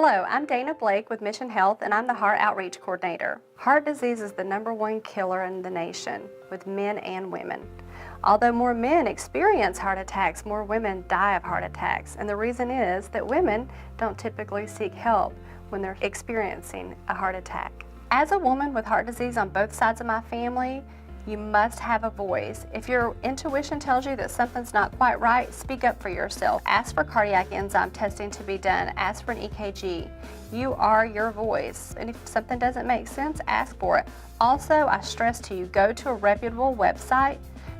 Hello, I'm Dana Blake with Mission Health, and I'm the Heart Outreach Coordinator. Heart disease is the #1 killer in the nation, with men and women. Although more men experience heart attacks, more women die of heart attacks, and the reason is that women don't typically seek help when they're experiencing a heart attack. As a woman with heart disease on both sides of my family, you must have a voice. If your intuition tells you that something's not quite right, speak up for yourself. Ask for cardiac enzyme testing to be done. Ask for an EKG. You are your voice, and if something doesn't make sense, ask for it. Also, I stress to you, go to a reputable website.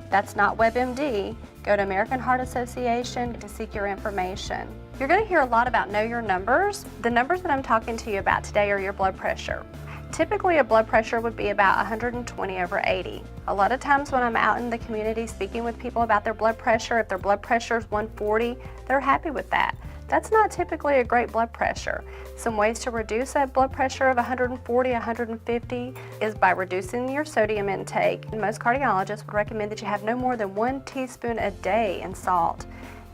That's not WebMD. Go to American Heart Association to seek your information. You're going to hear a lot about know your numbers. The numbers that I'm talking to you about today are your blood pressure. Typically, a blood pressure would be about 120/80. A lot of times when I'm out in the community speaking with people about their blood pressure, if their blood pressure is 140, they're happy with that. That's not typically a great blood pressure. Some ways to reduce that blood pressure of 140, 150 is by reducing your sodium intake. And most cardiologists would recommend that you have no more than 1 teaspoon a day in salt.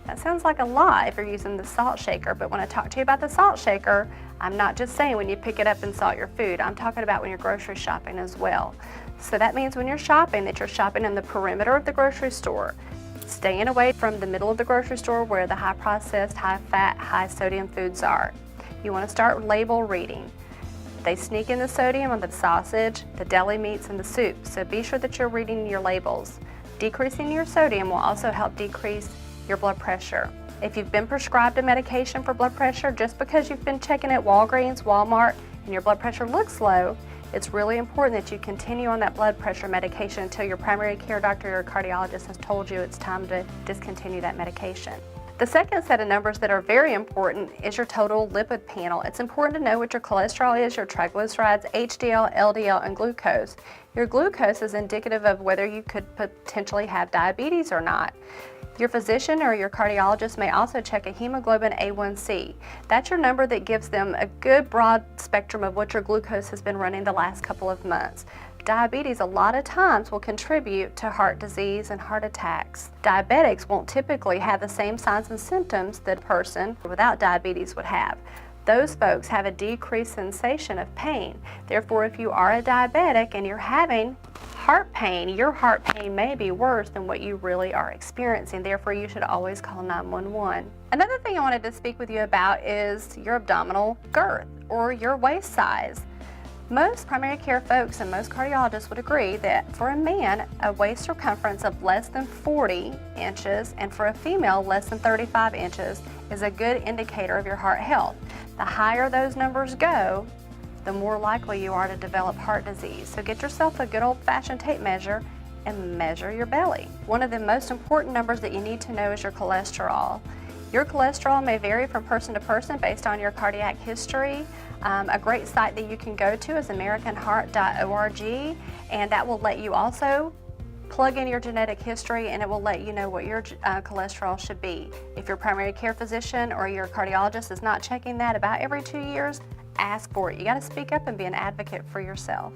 That sounds like a lot if you're using the salt shaker, but when I talk to you about the salt shaker, I'm not just saying when you pick it up and salt your food. I'm talking about when you're grocery shopping as well. So that means when you're shopping, that you're shopping in the perimeter of the grocery store, staying away from the middle of the grocery store where the high processed, high fat, high sodium foods are. You want to start label reading. They sneak in the sodium on the sausage, the deli meats, and the soup, so be sure that you're reading your labels. Decreasing your sodium will also help decrease your blood pressure. If you've been prescribed a medication for blood pressure, just because you've been checking at Walgreens, Walmart, and your blood pressure looks low, it's really important that you continue on that blood pressure medication until your primary care doctor or cardiologist has told you it's time to discontinue that medication. The second set of numbers that are very important is your total lipid panel. It's important to know what your cholesterol is, your triglycerides, HDL, LDL, and glucose. Your glucose is indicative of whether you could potentially have diabetes or not. Your physician or your cardiologist may also check a hemoglobin A1C. That's your number that gives them a good broad spectrum of what your glucose has been running the last couple of months. Diabetes a lot of times will contribute to heart disease and heart attacks. Diabetics won't typically have the same signs and symptoms that a person without diabetes would have. Those folks have a decreased sensation of pain. Therefore, if you are a diabetic and you're having heart pain, your heart pain may be worse than what you really are experiencing. Therefore, you should always call 911. Another thing I wanted to speak with you about is your abdominal girth or your waist size. Most primary care folks and most cardiologists would agree that for a man, a waist circumference of less than 40 inches and for a female less than 35 inches is a good indicator of your heart health. The higher those numbers go, the more likely you are to develop heart disease. So get yourself a good old-fashioned tape measure and measure your belly. One of the most important numbers that you need to know is your cholesterol. Your cholesterol may vary from person to person based on your cardiac history. A great site that you can go to is americanheart.org, and that will let you also plug in your genetic history, and it will let you know what your cholesterol should be. If your primary care physician or your cardiologist is not checking that about every 2 years, ask for it. You got to speak up and be an advocate for yourself.